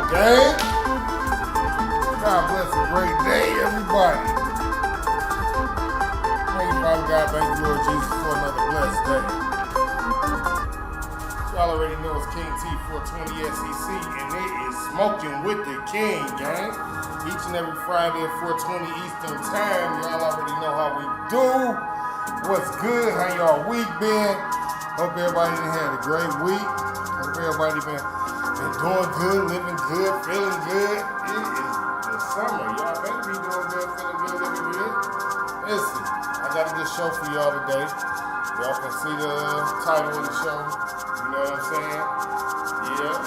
Gang. God bless a great day, everybody. Thank you, Father God. Thank you, Lord Jesus, for another blessed day. Y'all already know it's King T 420 SEC, and it is Smoking with the King, gang. Each and every Friday at 4:20 Eastern Time. Y'all already know how we do. What's good? How y'all week been? Hope everybody had a great week. Hope everybody been doing good, living good, feeling good. It is the summer. Y'all better be doing good, feeling good, living good. Listen, I got a good show for y'all today. Y'all can see the title of the show. You know what I'm saying? Yep.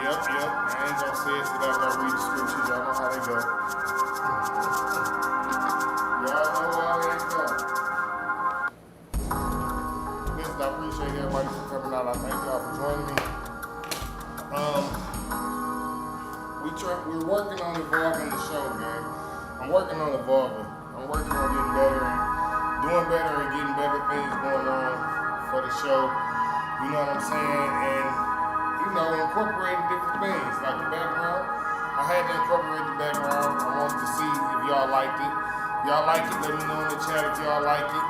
I ain't gonna say it till after I read the scriptures. Y'all know how they go. Y'all know how they go. Listen, I appreciate everybody for coming out. I thank y'all for joining me. We're working on evolving the show, man. I'm working on evolving. I'm working on getting better and doing better and getting better things going on for the show. You know what I'm saying? And, incorporating different things like the background. I had to incorporate the background. I wanted to see if y'all liked it. If y'all like it, let me know in the chat if y'all like it.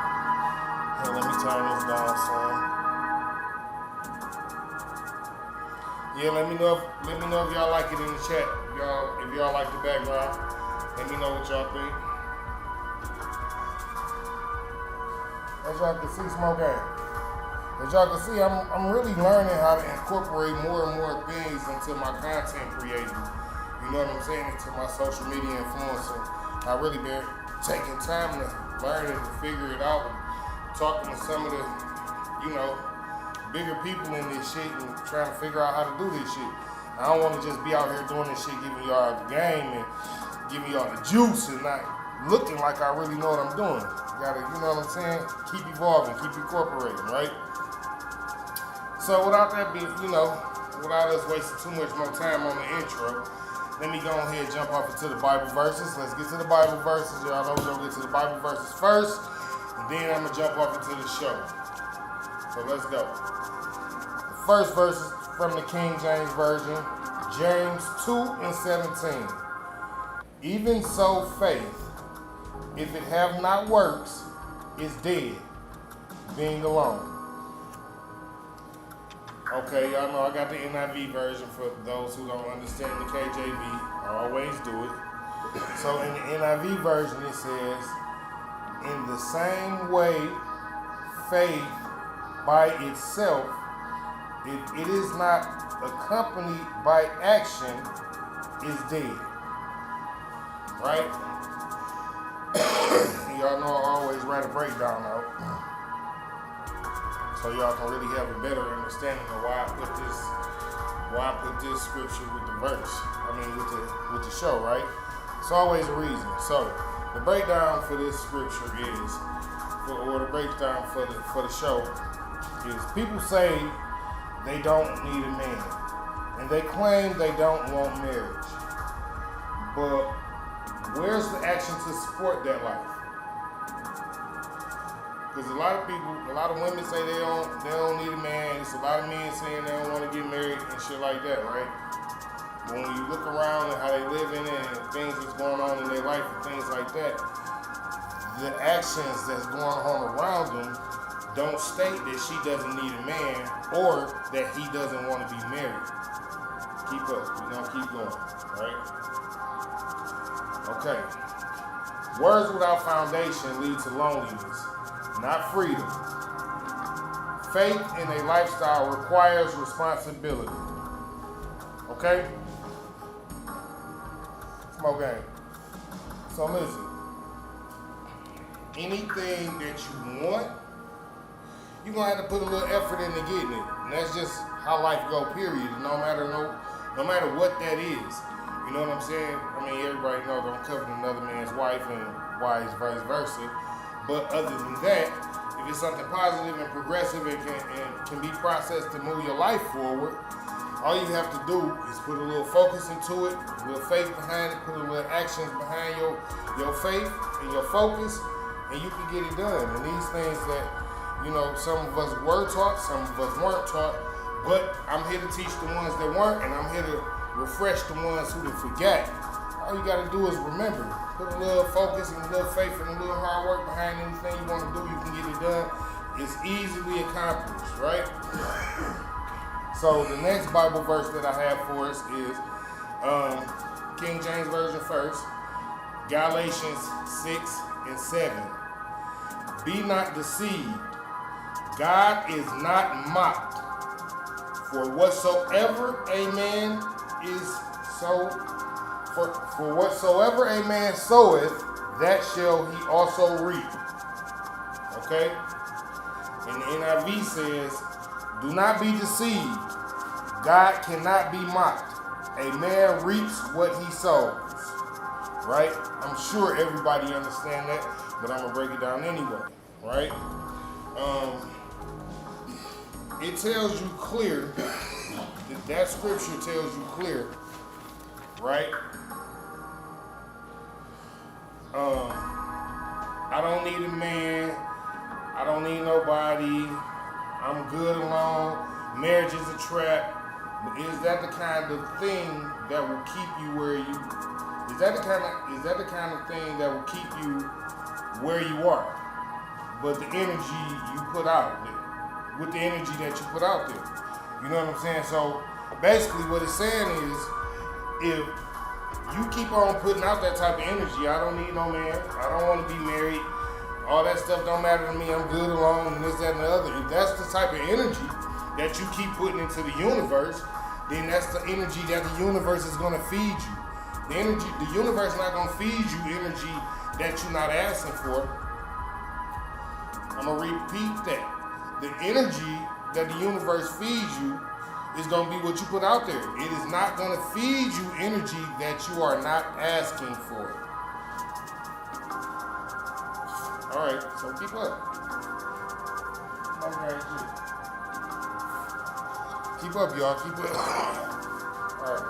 Hey, let me turn this down, son. Yeah, let me know if y'all like it in the chat. If y'all like the background, let me know what y'all think. As y'all can see, Smoke Gang. As y'all can see, I'm really learning how to incorporate more and more things into my content creating. You know what I'm saying? Into my social media influencer. I really been taking time to learn it and figure it out. Talking to some of the, bigger people in this shit and trying to figure out how to do this shit. I don't want to just be out here doing this shit, giving y'all the game and giving y'all the juice and not looking like I really know what I'm doing. Gotta, you know what I'm saying? Keep evolving, keep incorporating, right? So without that being, without us wasting too much more time on the intro, let me go ahead and jump off into the Bible verses. Let's get to the Bible verses. Y'all know we're gonna get to the Bible verses first, and then I'm gonna jump off into the show. So let's go. The first verse is from the King James Version, James 2:17. Even so faith, if it have not works, is dead, being alone. Okay, y'all know I got the NIV version for those who don't understand the KJV. I always do it. So in the NIV version it says, in the same way, faith by itself, if it is not accompanied by action, is dead. Right? Y'all know I always write a breakdown out, so y'all can really have a better understanding of why I put this scripture with the verse. With the show, right? It's always a reason. So the breakdown for this scripture is, or the breakdown for the show is, people say they don't need a man, and they claim they don't want marriage, but where's the action to support that life? Because a lot of people, a lot of women say they don't need a man. It's a lot of men saying they don't want to get married and shit like that, right? But when you look around and how they live in it and things that's going on in their life and things like that, the actions that's going on around them don't state that she doesn't need a man or that he doesn't want to be married. Keep up. We're going to keep going, right? Okay. Words without foundation lead to loneliness, not freedom. Faith in a lifestyle requires responsibility. Okay? Smoke game. So listen. Anything that you want, you're going to have to put a little effort into getting it. And that's just how life go, period. No matter what that is. You know what I'm saying? I mean, everybody knows don't covet another man's wife and vice versa. But other than that, if it's something positive and progressive and can be processed to move your life forward, all you have to do is put a little focus into it, a little faith behind it, put a little actions behind your faith and your focus, and you can get it done. And these things that, you know, some of us were taught, some of us weren't taught, but I'm here to teach the ones that weren't, and I'm here to refresh the ones who forgot. All you gotta do is remember. Put a little focus and a little faith and a little hard work behind anything you want to do. You can get it done. It's easily accomplished, right? So the next Bible verse that I have for us is King James Version first, Galatians 6:7. Be not deceived. God is not mocked. For whatsoever a man for whatsoever a man soweth, that shall he also reap. Okay? And the NIV says, do not be deceived. God cannot be mocked. A man reaps what he sows. Right? I'm sure everybody understand that, but I'm going to break it down anyway. Right? It tells you clear, that scripture tells you clear, right? I don't need a man. I don't need nobody. I'm good alone. Marriage is a trap. But is that the kind of thing that will keep you where you? Is that the kind of thing that will keep you where you are? But the energy you put out there, with the energy that you put out there, you know what I'm saying? So basically, what it's saying is, if you keep on putting out that type of energy, I don't need no man, I don't want to be married, all that stuff don't matter to me, I'm good alone, and this, that, and the other. If that's the type of energy that you keep putting into the universe, then that's the energy that the universe is going to feed you. The universe is not going to feed you energy that you're not asking for. I'm going to repeat that. The energy that the universe feeds you is going to be what you put out there. It is not going to feed you energy that you are not asking for. All right, so keep up. Okay, keep up, y'all. Keep up. All right.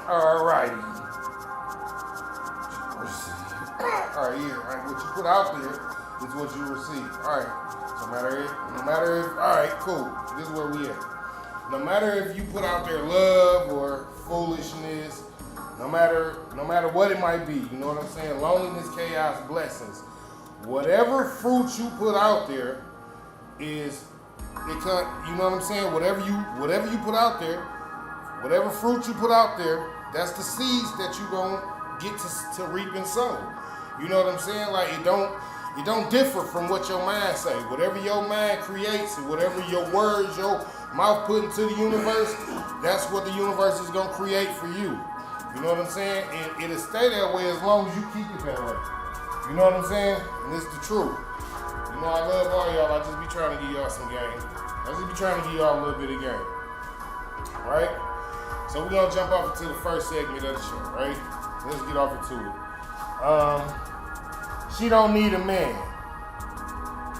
All righty. All right, yeah. All right, what you put out there is what you receive. All right. No matter if, all right, cool. This is where we at. No matter if you put out there love or foolishness, no matter what it might be, you know what I'm saying? Loneliness, chaos, blessings. Whatever fruit you put out there is, you know what I'm saying? Whatever you put out there, whatever fruit you put out there, that's the seeds that you gonna get to reap and sow. You know what I'm saying? Like it don't differ from what your mind say. Whatever your mind creates and whatever your words, your mouth put into the universe, that's what the universe is gonna create for you. You know what I'm saying? And it'll stay that way as long as you keep it that way. You know what I'm saying? And it's the truth. You know, I love all y'all. I just be trying to give y'all some game. I just be trying to give y'all a little bit of game. Right? So we're going to jump off into the first segment of the show, right? Let's get off into it. She don't need a man.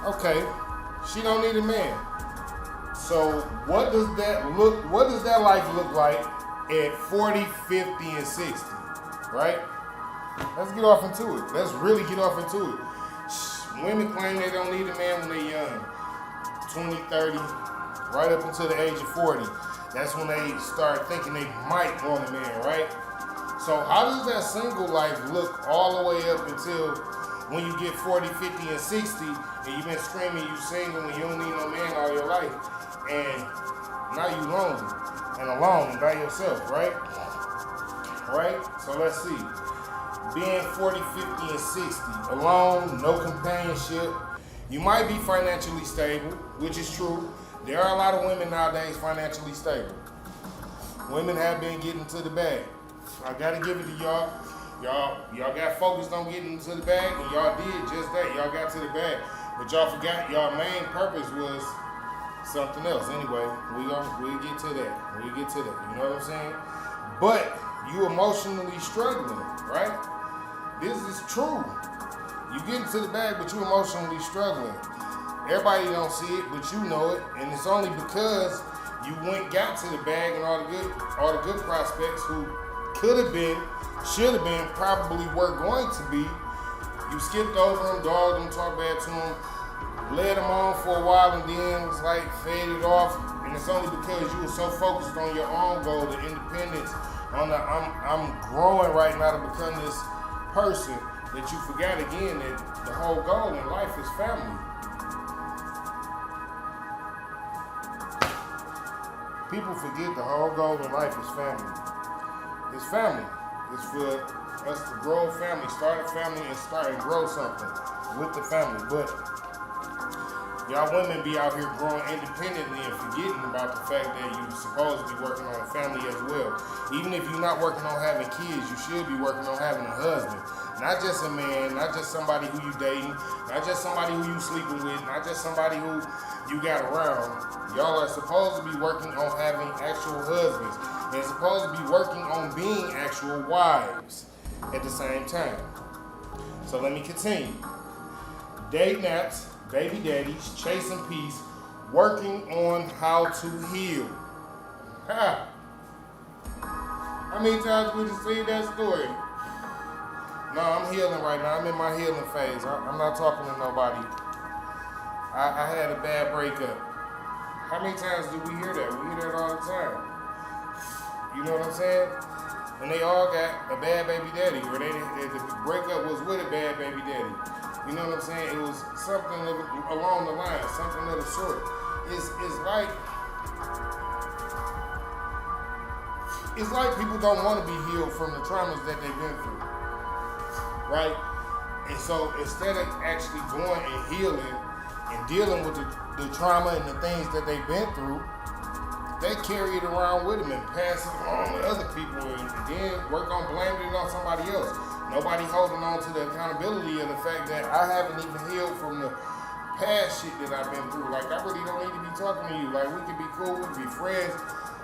Okay. She don't need a man. So what does that life look like at 40, 50, and 60? Right? Let's get off into it. Let's really get off into it. Women claim they don't need a man when they're young. 20, 30, right up until the age of 40. That's when they start thinking they might want a man, right? So how does that single life look all the way up until when you get 40, 50, and 60, and you've been screaming you single and you don't need no man all your life, and now you lonely and alone and by yourself, right? Right? So let's see. Being 40, 50, and 60, alone, no companionship. You might be financially stable, which is true. There are a lot of women nowadays financially stable. Women have been getting to the bag. I gotta give it to y'all. Y'all got focused on getting to the bag, and y'all did just that. Y'all got to the bag, but y'all forgot y'all main purpose was something else. Anyway, we'll get to that. We'll get to that. You know what I'm saying? But you emotionally struggling, right? This is true. You getting to the bag, but you emotionally struggling. Everybody don't see it, but you know it, and it's only because you got to the bag, and all the good prospects who could have been, should have been, probably were going to be. You skipped over them, dogged them, talked bad to them, led them on for a while, and then was like faded off. And it's only because you were so focused on your own goal, the independence, on the I'm growing right now to become this person, that you forgot again that the whole goal in life is family. People forget the whole goal in life is family. It's family. It's for us to grow a family, start a family, and grow something with the family. But y'all women be out here growing independently and forgetting about the fact that you're supposed to be working on a family as well. Even if you're not working on having kids, you should be working on having a husband. Not just a man, not just somebody who you dating, not just somebody who you sleeping with, not just somebody who you got around. Y'all are supposed to be working on having actual husbands and supposed to be working on being actual wives at the same time. So let me continue. Day naps, baby daddies, chasing peace, working on how to heal. Ha! How many times we just see that story? No, I'm healing right now. I'm in my healing phase. I'm not talking to nobody. I had a bad breakup. How many times do we hear that? We hear that all the time. You know what I'm saying? And they all got a bad baby daddy, or the breakup was with a bad baby daddy. You know what I'm saying? It was something along the line, something of the sort. It's like people don't want to be healed from the traumas that they've been through. Right? And so instead of actually going and healing and dealing with the trauma and the things that they've been through, they carry it around with them and pass it on to other people and then work on blaming it on somebody else. Nobody holding on to the accountability of the fact that I haven't even healed from the past shit that I've been through. Like, I really don't need to be talking to you. Like, we can be cool, we can be friends,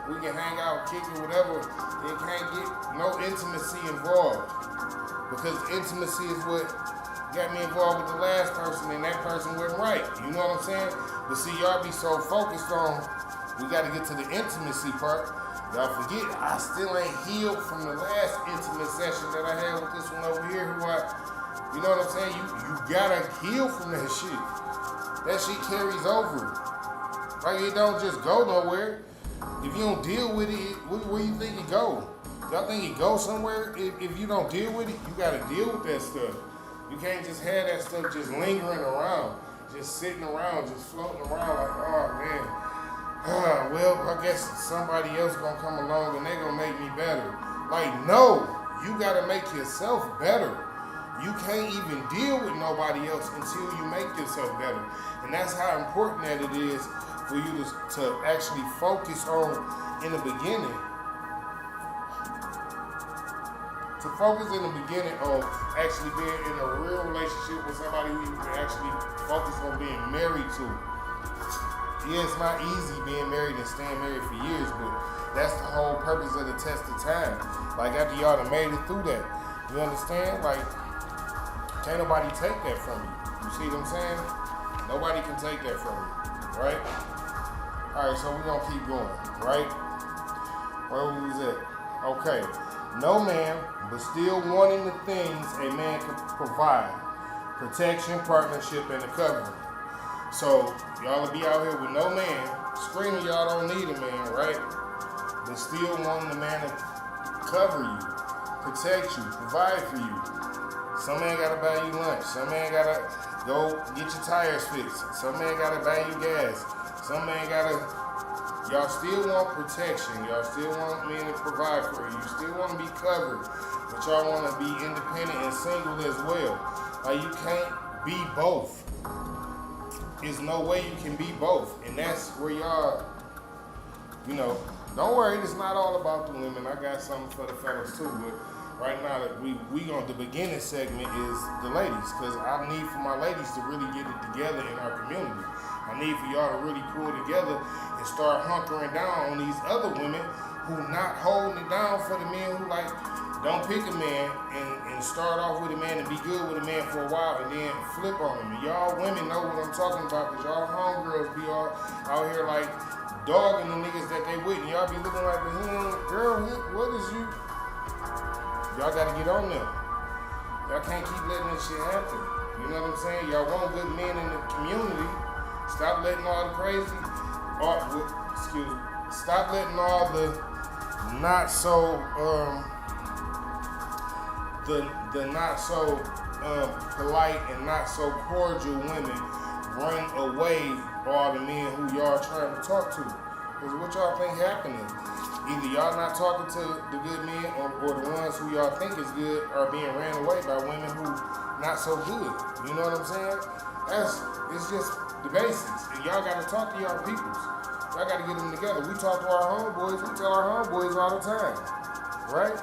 we can hang out, kick it, whatever. It can't get no intimacy involved. Because intimacy is what got me involved with the last person, and that person wasn't right. You know what I'm saying? But see, y'all be so focused on, we got to get to the intimacy part. Y'all forget, I still ain't healed from the last intimate session that I had with this one over here. You know what I'm saying? You got to heal from that shit. That shit carries over. Like, it don't just go nowhere. If you don't deal with it, where you think it go? Y'all think it goes somewhere? If you don't deal with it, you got to deal with that stuff. You can't just have that stuff just lingering around, just sitting around, just floating around like, oh man, well, I guess somebody else gonna come along and they gonna make me better. Like, no, you gotta make yourself better. You can't even deal with nobody else until you make yourself better. And that's how important that it is for you to actually focus on in the beginning. To focus in the beginning on actually being in a real relationship with somebody who you can actually focus on being married to. Yeah, it's not easy being married and staying married for years, but that's the whole purpose of the test of time. Like, after y'all done made it through that, you understand? Like, can't nobody take that from you. You see what I'm saying? Nobody can take that from you, right? All right, so we're gonna keep going, right? Where we was at? Okay. no man, but still wanting the things a man can provide: protection, partnership, and a covering. So y'all will be out here with no man, screaming y'all don't need a man, right? But still wanting the man to cover you, protect you, provide for you. Some man gotta buy you lunch. Some man gotta go get your tires fixed. Some man gotta buy you gas. Some man gotta. Y'all still want protection. Y'all still want men to provide for you. You still want to be covered, but y'all want to be independent and single as well. Like, you can't be both. There's no way you can be both, and that's where y'all. Don't worry. It's not all about the women. I got something for the fellas too, but. Right now, we on the beginning segment is the ladies, because I need for my ladies to really get it together in our community. I need for y'all to really pull together and start hunkering down on these other women who not holding it down for the men who don't pick a man and start off with a man and be good with a man for a while and then flip on him. And y'all women know what I'm talking about, because y'all homegirls be all out here dogging the niggas that they with, and y'all be looking like, girl, what is you? Y'all gotta get on them. Y'all can't keep letting this shit happen. You know what I'm saying? Y'all want good men in the community. Stop letting all the crazy, stop letting all the not so, the not so polite and not so cordial women run away all the men who y'all trying to talk to. Because what y'all think happening? Either y'all not talking to the good men or the ones who y'all think is good are being ran away by women who not so good. You know what I'm saying? It's just the basics. And y'all got to talk to y'all peoples. Y'all got to get them together. We talk to our homeboys. We tell our homeboys all the time. Right?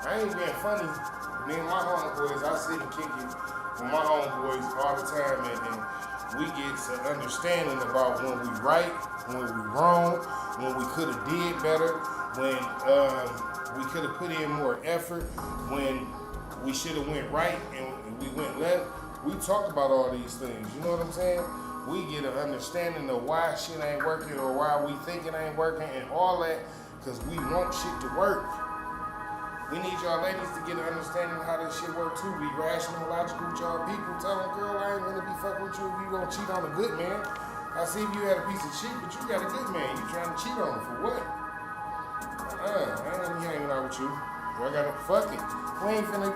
I ain't being funny. Me and my homeboys, I sit and kick it with my homeboys all the time. And we get some understanding about when we right, when we wrong, when we could have did better, when we could have put in more effort, when we should have went right and we went left. We talk about all these things, you know what I'm saying? We get an understanding of why shit ain't working or why we think it ain't working and all that, because we want shit to work. We need y'all ladies to get an understanding of how this shit work too. Be rational, logical with y'all people. Tell them, girl, I ain't gonna be fucking with you if you gonna cheat on a good man. I see if you had a piece of shit, but you got a good man. You trying to cheat on him for what? I ain't gonna be hanging out with you. I gotta fuck it. We ain't finna,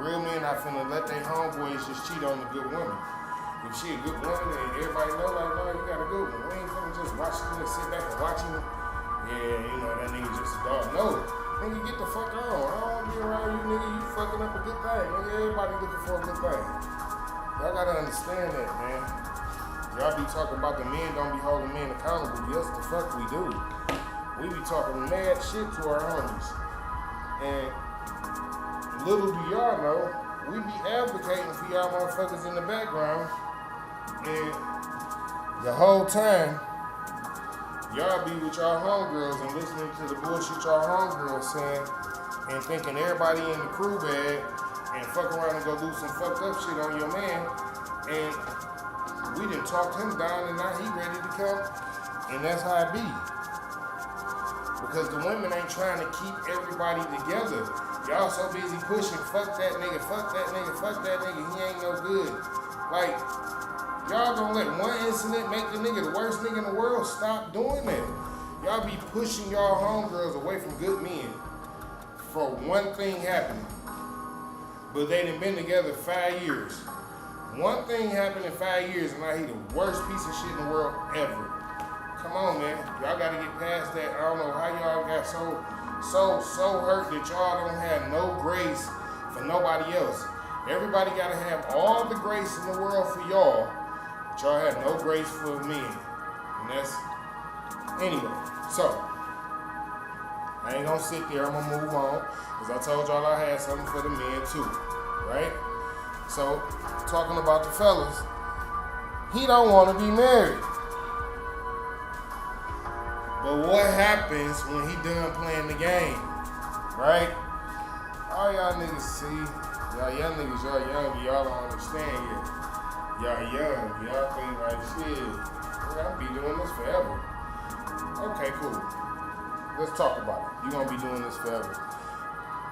real men not finna let their homeboys just cheat on a good woman. If she a good woman and everybody know, no, you got a good one. We ain't finna just watch him and sit back and watch him. Yeah, that nigga just a dog. No. Nigga, get the fuck on. I don't want to be around you, nigga. You fucking up a good thing. Nigga, everybody looking for a good thing. Y'all gotta understand that, man. Y'all be talking about the men don't be holding men accountable. Yes, the fuck we do. We be talking mad shit to our homies. And little do y'all know, we be advocating for y'all motherfuckers in the background. And the whole time, y'all be with y'all homegirls and listening to the bullshit y'all homegirls saying and thinking everybody in the crew bag and fuck around and go do some fucked up shit on your man. And we done talked him down and now he ready to come. And that's how it be. Because the women ain't trying to keep everybody together. Y'all so busy pushing, fuck that nigga, fuck that nigga, fuck that nigga, he ain't no good. Like, y'all gonna let one incident make the nigga the worst nigga in the world? Stop doing that. Y'all be pushing y'all homegirls away from good men for one thing happening. But they done been together 5 years. One thing happened in 5 years and now he the worst piece of shit in the world ever. Come on, man. Y'all gotta get past that. I don't know how y'all got so hurt that y'all don't have no grace for nobody else. Everybody gotta have all the grace in the world for y'all. Y'all have no grace for men. And that's, anyway, so, I ain't gonna sit there, I'm gonna move on, because I told y'all I had something for the men too, right? So, talking about the fellas, he don't wanna be married. But what happens when he done playing the game, right? All y'all niggas see, y'all young niggas, y'all young, y'all don't understand yet. Y'all young, y'all think like, shit, I'll be doing this forever. Okay, cool. Let's talk about it. You're gonna be doing this forever.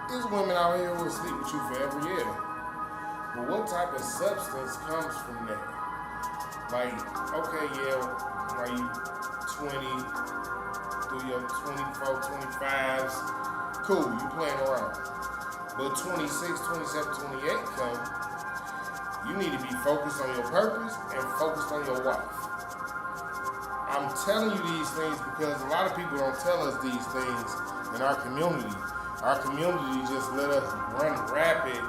There's women out here who will sleep with you forever, yeah. But what type of substance comes from that? Like, okay, yeah, like you 20, through your 24, 25s, cool, you playing around. But 26, 27, 28 come, you need to be focused on your purpose and focused on your wife. I'm telling you these things because a lot of people don't tell us these things in our community. Our community just let us run rapid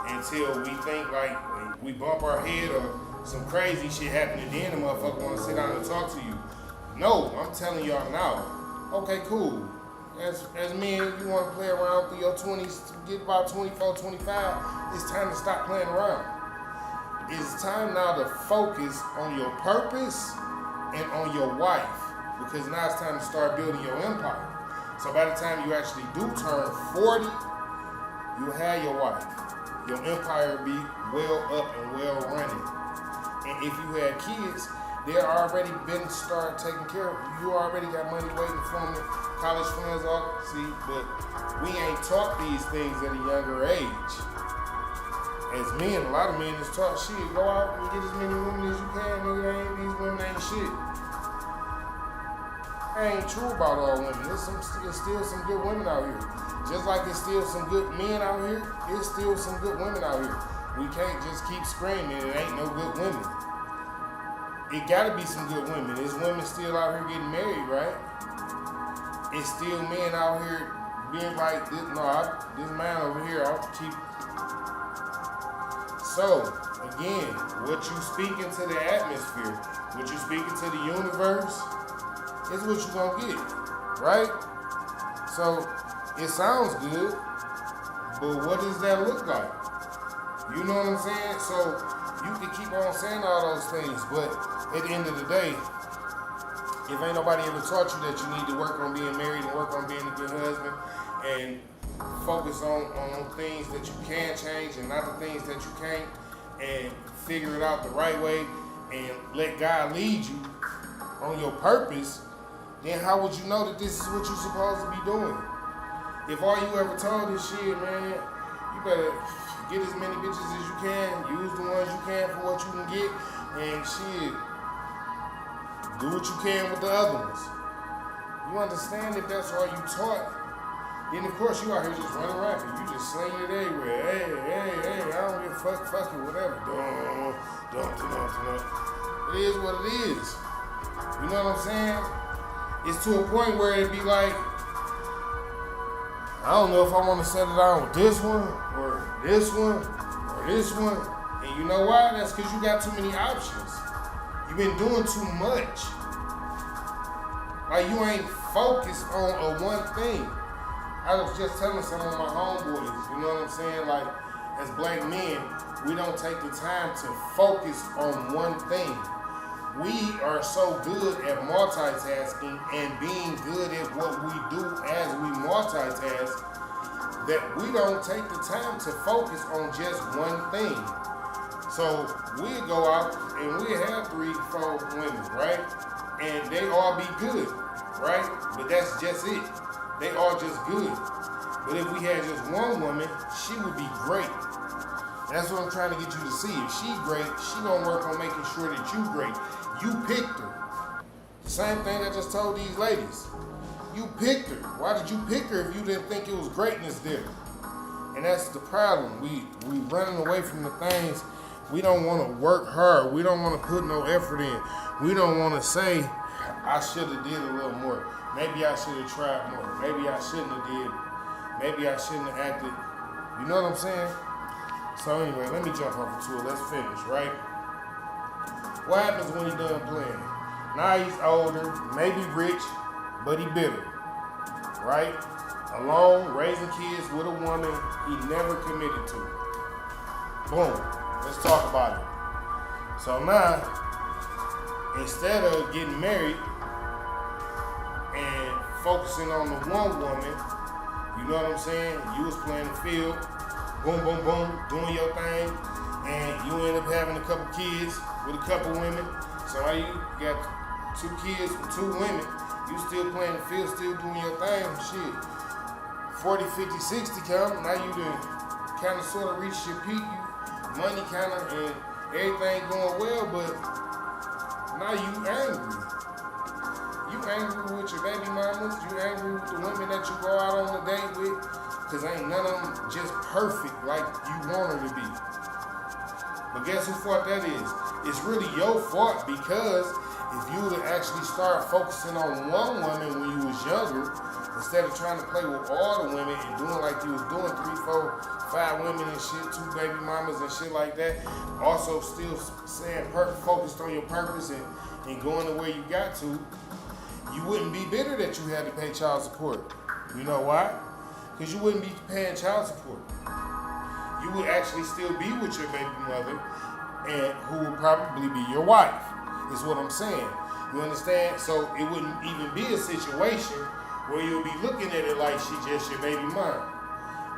until we think like we bump our head or some crazy shit happen and then the motherfucker want to sit down and talk to you. No, I'm telling y'all now. Okay, cool. As men, you want to play around through your 20s, get about 24, 25, it's time to stop playing around. It's time now to focus on your purpose and on your wife, because now it's time to start building your empire. So by the time you actually do turn 40, you'll have your wife. Your empire will be well up and well running. And if you had kids, they're already been started taking care of you. You already got money waiting for them, college funds, all. See, but we ain't taught these things at a younger age. As men, a lot of men is taught shit. Go out and get as many women as you can, nigga. These women ain't shit. That ain't true about all women. There's still some good women out here. Just like there's still some good men out here, there's still some good women out here. We can't just keep screaming it ain't no good women. It gotta be some good women. There's women still out here getting married, right? It's still men out here being like, this man over here, I'll keep. So, again, what you speak into the atmosphere, what you speak into the universe, is what you're gonna get, right? So, it sounds good, but what does that look like? You know what I'm saying? So, you can keep on saying all those things, but at the end of the day, if ain't nobody ever taught you that you need to work on being married and work on being a good husband and focus on things that you can change and not the things that you can't, and figure it out the right way and let God lead you on your purpose, then how would you know that this is what you're supposed to be doing? If all you ever told is shit, man, you better get as many bitches as you can, use the ones you can for what you can get, and shit, do what you can with the other ones. You understand if that's all you taught? Then of course you out here just running rapid. You just slinging it everywhere. Hey, I don't give a fuck it, whatever. It is what it is. You know what I'm saying? It's to a point where it'd be like, I don't know if I want to settle down with this one, or this one, or this one. And you know why? That's because you got too many options. You've been doing too much. Like, you ain't focused on one thing. I was just telling some of my homeboys, you know what I'm saying? Like, as black men, we don't take the time to focus on one thing. We are so good at multitasking and being good at what we do as we multitask that we don't take the time to focus on just one thing. So we go out and we have 3, 4 women, right? And they all be good, right? But that's just it. They all just good. But if we had just one woman, she would be great. That's what I'm trying to get you to see. If she great, she gonna work on making sure that you great. You picked her. The same thing I just told these ladies. You picked her. Why did you pick her if you didn't think it was greatness there? And that's the problem. We running away from the things. We don't want to work hard. We don't want to put no effort in. We don't want to say, I should have did a little more. Maybe I should have tried more. Maybe I shouldn't have did. Maybe I shouldn't have acted. You know what I'm saying? So anyway, let me jump off into it. Let's finish, right? What happens when he's done playing? Now he's older, maybe rich, but he bitter, right? Alone, raising kids with a woman he never committed to. Boom. Let's talk about it. So now, instead of getting married and focusing on the one woman, you know what I'm saying? You was playing the field, boom, boom, boom, doing your thing, and you end up having a couple kids with a couple women. So now you got 2 kids with 2 women. You still playing the field, still doing your thing, shit. 40, 50, 60 come, now you done kind of sort of reached your peak. Money kind of and everything going well, but now you angry. You angry with your baby mamas. You angry with the women that you go out on a date with, because ain't none of them just perfect like you want her to be. But guess whose fault that is? It's really your fault, because if you would actually start focusing on one woman when you was younger, instead of trying to play with all the women and doing like you was doing 3, 4, 5 women and shit, 2 baby mamas and shit like that, also still saying focused on your purpose and going to where you got to, you wouldn't be bitter that you had to pay child support. You know why? Because you wouldn't be paying child support. You would actually still be with your baby mother, and who would probably be your wife, is what I'm saying. You understand? So it wouldn't even be a situation where you'll be looking at it like she just your baby mom.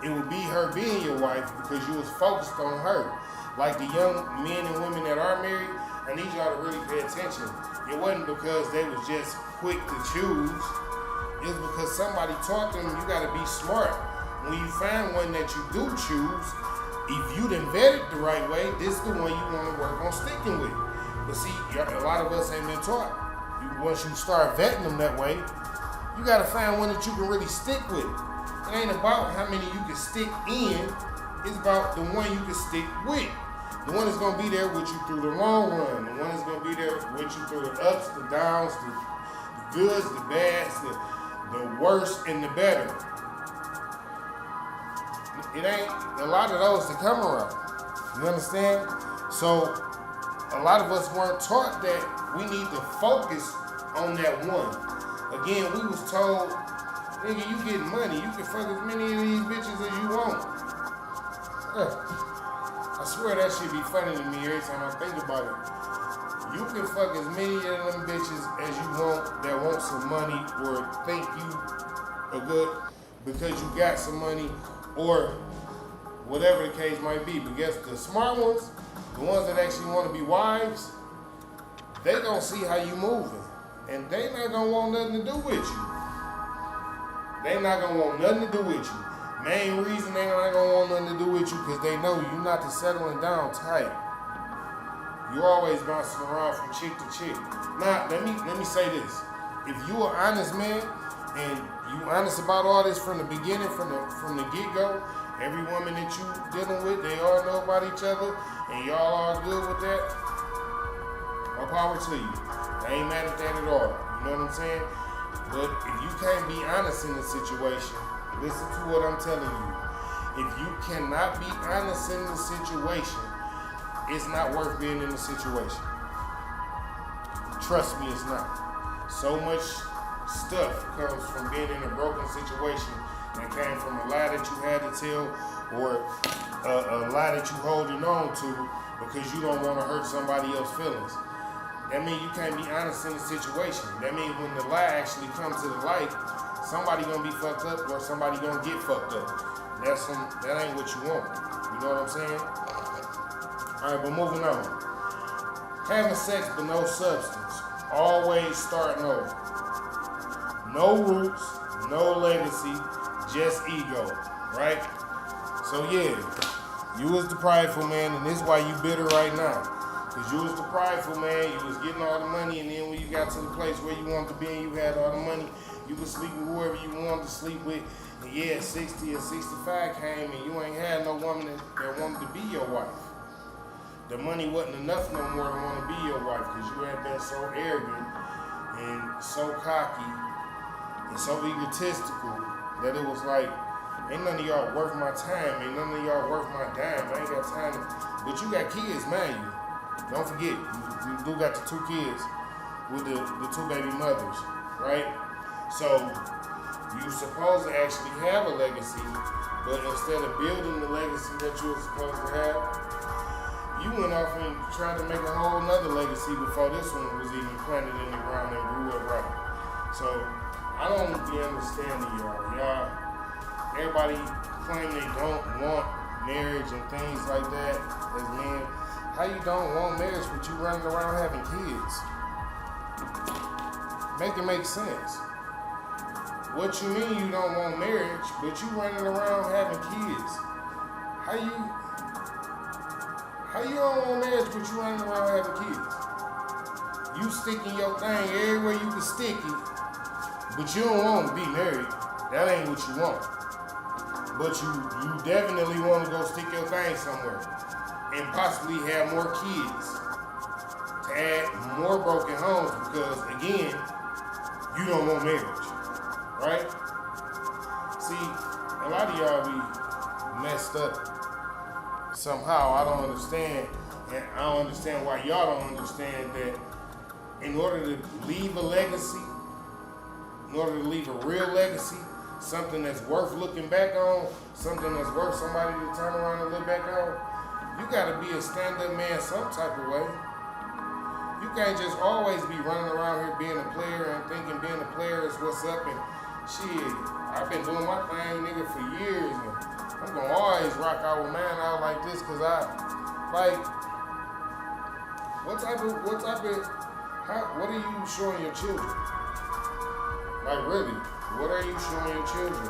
It would be her being your wife because you was focused on her. Like the young men and women that are married, I need y'all to really pay attention. It wasn't because they was just quick to choose. It was because somebody taught them you gotta be smart. When you find one that you do choose, if you done vet it the right way, this is the one you wanna work on sticking with. But see, a lot of us ain't been taught. Once you start vetting them that way, you gotta find one that you can really stick with. It ain't about how many you can stick in, it's about the one you can stick with. The one that's gonna be there with you through the long run. The one that's gonna be there with you through the ups, the downs, the goods, the bads, the worst, and the better. It ain't a lot of those to come around. You understand? So a lot of us weren't taught that we need to focus on that one. Again, we was told, nigga, you getting money. You can fuck as many of these bitches as you want. I swear that shit be funny to me every time I think about it. You can fuck as many of them bitches as you want that want some money or think you are good because you got some money or whatever the case might be. But guess the smart ones, the ones that actually want to be wives, they gonna see how you moving. And they not gonna want nothing to do with you. They not gonna want nothing to do with you. Main reason they not gonna want nothing to do with you because they know you not the settling down type. You always bouncing around from chick to chick. Now, let me say this. If you are honest man and you honest about all this from the beginning, from the get-go, every woman that you dealing with, they all know about each other, and y'all are good with that, more power to you. I ain't mad at that at all. You know what I'm saying? But if you can't be honest in the situation, listen to what I'm telling you. If you cannot be honest in the situation, it's not worth being in the situation. Trust me, it's not. So much stuff comes from being in a broken situation that came from a lie that you had to tell or a lie that you holding on to because you don't want to hurt somebody else's feelings. That means you can't be honest in the situation. That means when the lie actually comes to the light, somebody gonna be fucked up or somebody gonna get fucked up. That ain't what you want. You know what I'm saying? Alright, but moving on. Having sex but no substance. Always starting over. No roots, no legacy, just ego. Right? So yeah, you was the prideful man, and this is why you bitter right now. Because you was the prideful man, you was getting all the money, and then when you got to the place where you wanted to be and you had all the money, you could sleep with whoever you wanted to sleep with. And yeah, 60 or 65 came and you ain't had no woman that wanted to be your wife. The money wasn't enough no more to want to be your wife because you had been so arrogant and so cocky and so egotistical that it was like, ain't none of y'all worth my time, ain't none of y'all worth my dime, I ain't got time to, but you got kids, man, you. Don't forget, you do got the 2 kids with the 2 baby mothers, right? So, you supposed to actually have a legacy, but instead of building the legacy that you were supposed to have, you went off and tried to make a whole nother legacy before this one was even planted in the ground and grew up right. So, I don't be understanding y'all. Everybody claim they don't want marriage and things like that as men. How you don't want marriage but you running around having kids? Make it make sense. What you mean you don't want marriage, but you running around having kids? How you don't want marriage, but you running around having kids? You sticking your thing everywhere you can stick it, but you don't want to be married. That ain't what you want. But you definitely want to go stick your thing somewhere and possibly have more kids to add more broken homes because, again, you don't want marriage, right? See, a lot of y'all be messed up somehow. I don't understand, and I don't understand why y'all don't understand that in order to leave a legacy, in order to leave a real legacy, something that's worth looking back on, something that's worth somebody to turn around and look back on, you gotta be a stand-up man some type of way. You can't just always be running around here being a player and thinking being a player is what's up and shit. I've been doing my thing, nigga, for years and I'm gonna always rock out with man out like this cause what are you showing your children? Like really, what are you showing your children?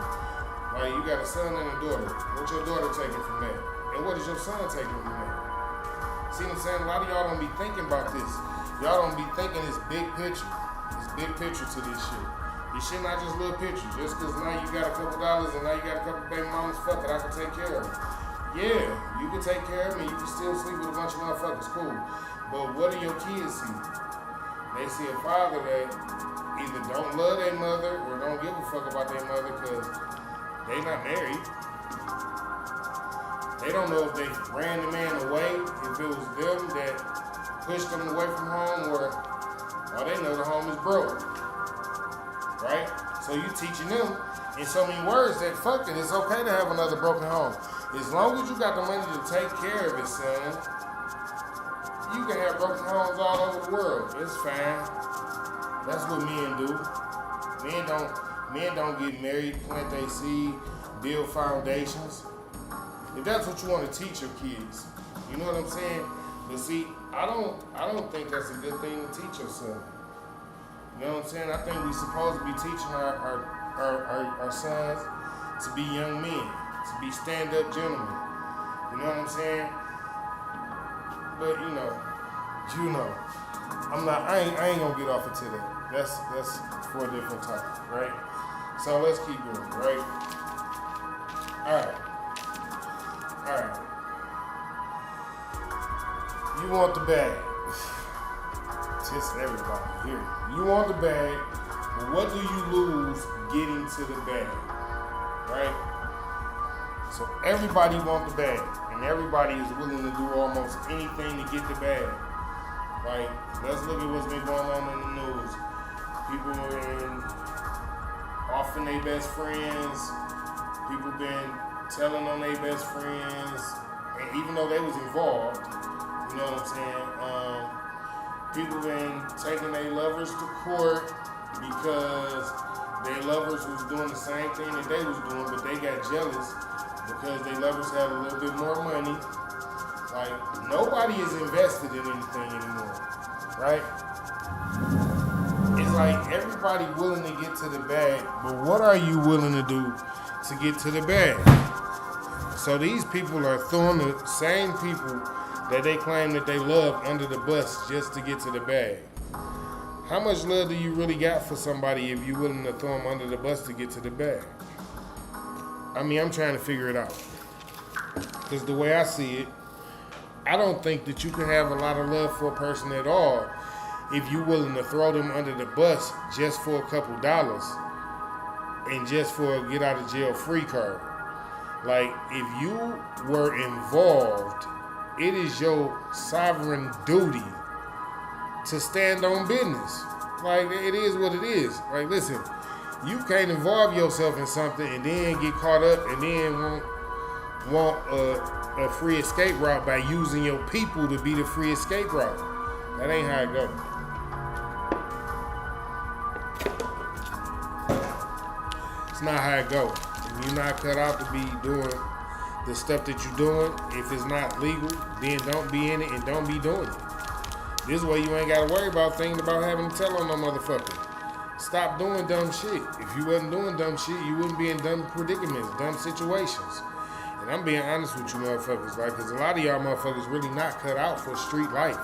Like you got a son and a daughter. What's your daughter taking from that? And what is your son taking from that? See what I'm saying? A lot of y'all don't be thinking about this. Y'all don't be thinking this big picture. This big picture to this shit. This shit not just little picture. Just cause now you got a couple dollars and now you got a couple baby mamas, fuck it, I can take care of them. Yeah, you can take care of me. You can still sleep with a bunch of motherfuckers, cool. But what do your kids see? They see a father that either don't love their mother or don't give a fuck about their mother because they not married. They don't know if they ran the man away, if it was them that pushed them away from home, or all they know the home is broke. Right? So you teaching them in so many words that fuck it, it's okay to have another broken home. As long as you got the money to take care of it, son, you can have broken homes all over the world. It's fine. That's what men do. Men don't get married, plant their seed, build foundations. If that's what you want to teach your kids, you know what I'm saying? But see, I don't think that's a good thing to teach your son. You know what I'm saying? I think we're supposed to be teaching our sons to be young men, to be stand-up gentlemen. You know what I'm saying? But you know, I ain't gonna get off into that. That's for a different topic, right? So let's keep going, right? Alright. You want the bag. Just everybody here. You want the bag, but what do you lose getting to the bag? Right? So everybody wants the bag, and everybody is willing to do almost anything to get the bag. Right? Let's look at what's been going on in the news. People been offing their best friends. People been telling on their best friends, and even though they was involved, you know what I'm saying? People been taking their lovers to court because their lovers was doing the same thing that they was doing, but they got jealous because their lovers had a little bit more money. Like, nobody is invested in anything anymore, right? It's like everybody willing to get to the bag, but what are you willing to do to get to the bag? So these people are throwing the same people that they claim that they love under the bus just to get to the bag. How much love do you really got for somebody if you're willing to throw them under the bus to get to the bag? I mean, I'm trying to figure it out. Because the way I see it, I don't think that you can have a lot of love for a person at all if you're willing to throw them under the bus just for a couple dollars and just for a get out of jail free card. Like, if you were involved, it is your sovereign duty to stand on business. Like, it is what it is. Like, listen, you can't involve yourself in something and then get caught up and then want a free escape route by using your people to be the free escape route. That ain't how it goes. It's not how it goes. If you're not cut out to be doing the stuff that you're doing, if it's not legal, then don't be in it and don't be doing it. This way you ain't got to worry about thinking about having to tell on no motherfucker. Stop doing dumb shit. If you wasn't doing dumb shit, you wouldn't be in dumb predicaments, dumb situations. And I'm being honest with you motherfuckers, like, cause a lot of y'all motherfuckers really not cut out for street life.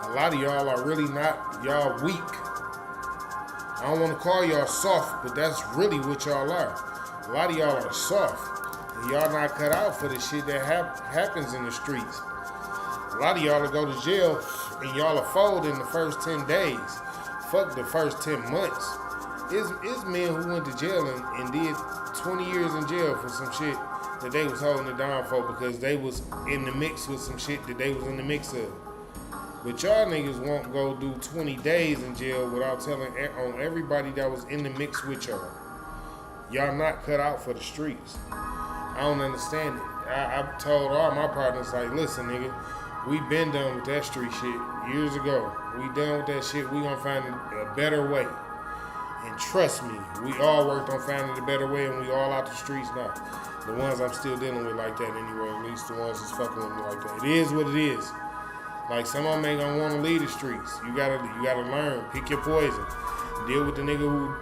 A lot of y'all are really not, y'all weak. I don't want to call y'all soft, but that's really what y'all are. A lot of y'all are soft. And y'all not cut out for the shit that happens in the streets. A lot of y'all will go to jail and y'all will fold in the first 10 days. Fuck the first 10 months. It's men who went to jail and did 20 years in jail for some shit that they was holding it down for because they was in the mix with some shit that they was in the mix of. But y'all niggas won't go do 20 days in jail without telling on everybody that was in the mix with y'all. Y'all not cut out for the streets. I don't understand it. I told all my partners, like, listen, nigga, we been done with that street shit years ago. We done with that shit. We gonna find a better way. And trust me, we all worked on finding a better way, and we all out the streets now. The ones I'm still dealing with like that anyway, at least the ones that's fucking with me like that. It is what it is. Like, some of them ain't gonna want to leave the streets. You gotta learn. Pick your poison. Deal with the nigga who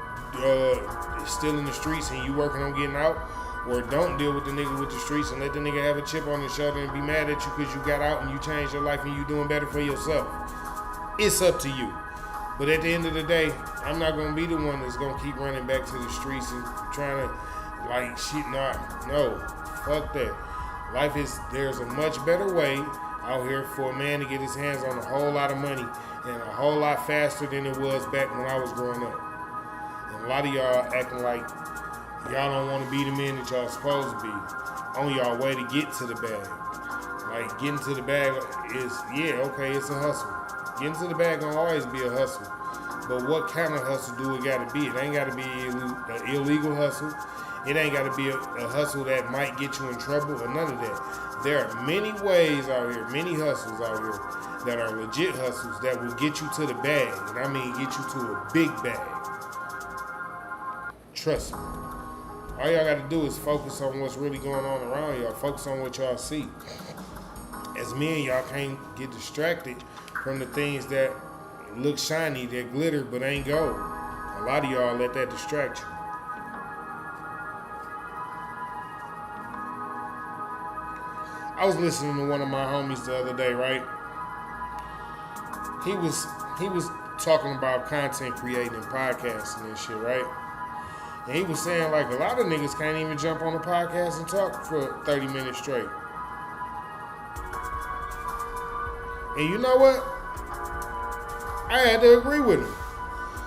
is still in the streets and you working on getting out, or don't deal with the nigga with the streets and let the nigga have a chip on his shoulder and be mad at you because you got out and you changed your life and you doing better for yourself. It's up to you. But at the end of the day, I'm not gonna be the one that's gonna keep running back to the streets and trying to, like, shit. No, fuck that. There's a much better way out here for a man to get his hands on a whole lot of money and a whole lot faster than it was back when I was growing up. And a lot of y'all acting like y'all don't want to be the men that y'all supposed to be on y'all way to get to the bag. Like, getting to the bag is, it's a hustle. Getting to the bag gonna always be a hustle. But what kind of hustle do it gotta be? It ain't gotta be an illegal hustle. It ain't gotta be a hustle that might get you in trouble or none of that. There are many ways out here, many hustles out here that are legit hustles that will get you to the bag. And I mean get you to a big bag. Trust me. All y'all gotta do is focus on what's really going on around y'all. Focus on what y'all see. As men, y'all can't get distracted from the things that look shiny, that glitter, but ain't gold. A lot of y'all let that distract you. I was listening to one of my homies the other day, right? He was talking about content creating and podcasting and shit, right? And he was saying, like, a lot of niggas can't even jump on a podcast and talk for 30 minutes straight. And you know what? I had to agree with him.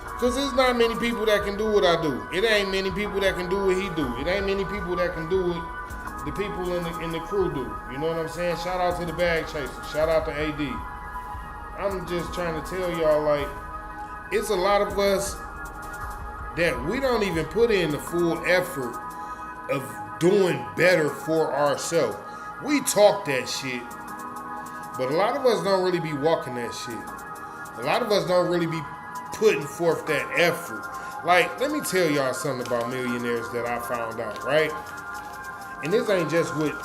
Because there's not many people that can do what I do. It ain't many people that can do what he do. It ain't many people that can do what the people in the crew do. You know what I'm saying? Shout out to the Bag Chaser. Shout out to AD. I'm just trying to tell y'all, like, it's a lot of us that we don't even put in the full effort of doing better for ourselves. We talk that shit, but a lot of us don't really be walking that shit. A lot of us don't really be putting forth that effort. Like, let me tell y'all something about millionaires that I found out, right? And this ain't just with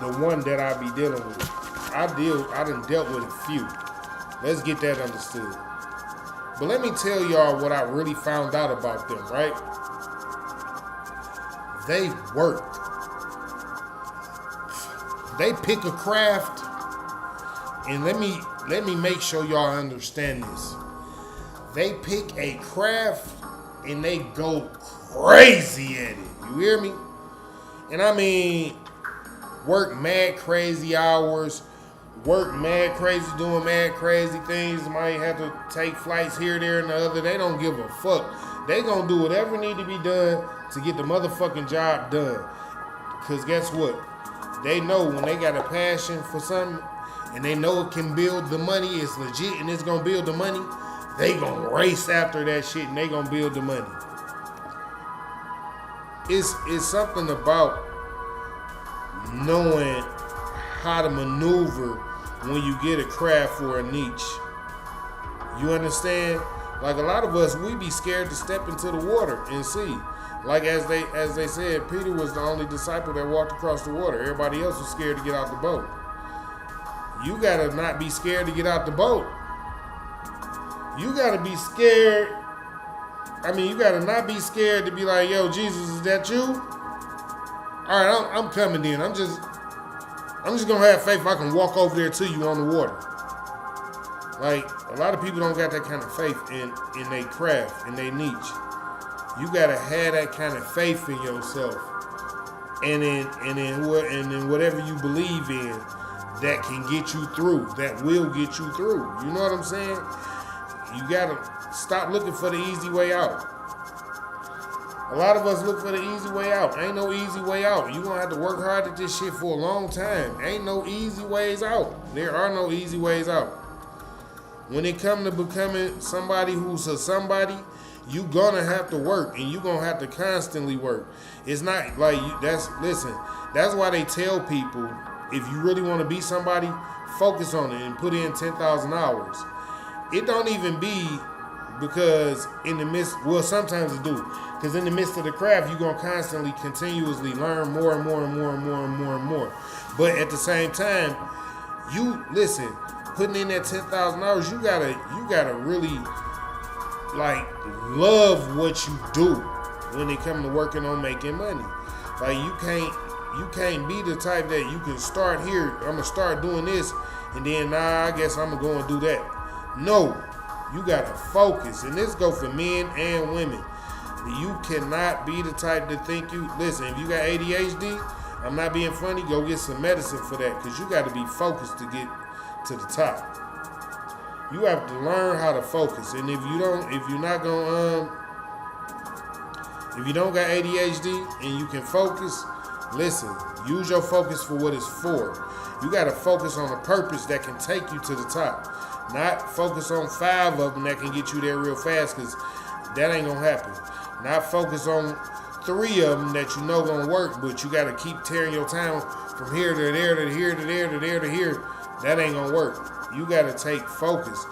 the one that I be dealing with. I done dealt with a few. Let's get that understood. But let me tell y'all what I really found out about them, right? They work. They pick a craft, and let me make sure y'all understand this. They pick a craft and they go crazy at it. You hear me? And I mean, work mad crazy hours, work mad crazy, doing mad crazy things. Might have to take flights here, there, and the other. They don't give a fuck. They gonna do whatever need to be done to get the motherfucking job done. Cause guess what? They know when they got a passion for something and they know it can build the money, it's legit and it's gonna build the money, they gonna race after that shit and they gonna build the money. It's something about knowing how to maneuver when you get a craft for a niche. You understand? Like, a lot of us, we be scared to step into the water and see. Like, as they said, Peter was the only disciple that walked across the water. Everybody else was scared to get out the boat. You gotta not be scared to get out the boat. You gotta be scared I mean, you gotta not be scared to be like, yo, Jesus, is that you? All right, I'm coming in. I'm just gonna have faith I can walk over there to you on the water. Like, a lot of people don't got that kind of faith in their craft, in their niche. You gotta have that kind of faith in yourself, and in whatever you believe in, that can get you through. That will get you through. You know what I'm saying? You gotta stop looking for the easy way out. A lot of us look for the easy way out. Ain't no easy way out. You gonna have to work hard at this shit for a long time. Ain't no easy ways out. There are no easy ways out. When it comes to becoming somebody who's a somebody, you gonna have to work, and you gonna have to constantly work. It's not like that's why they tell people, if you really want to be somebody, focus on it and put in 10,000 hours. It don't even be because in the midst, well, sometimes it do, because in the midst of the craft, you're going to constantly, continuously learn more and more and more and more and more and more. But at the same time, putting in that 10,000 hours, you gotta really, like, love what you do when it comes to working on making money. Like, you can't be the type that you can start here, I'm gonna start doing this, and then I guess I'm gonna go and do that. No, you gotta focus, and this go for men and women. You cannot be the type to think listen, if you got ADHD, I'm not being funny, go get some medicine for that, because you gotta be focused to get to the top. You have to learn how to focus, and if you don't got ADHD and you can focus, listen, use your focus for what it's for. You got to focus on a purpose that can take you to the top. Not focus on 5 of them that can get you there real fast, because that ain't going to happen. Not focus on 3 of them that you know going to work, but you got to keep tearing your time from here to there to here to there to there to here. That ain't going to work. You got to take focus.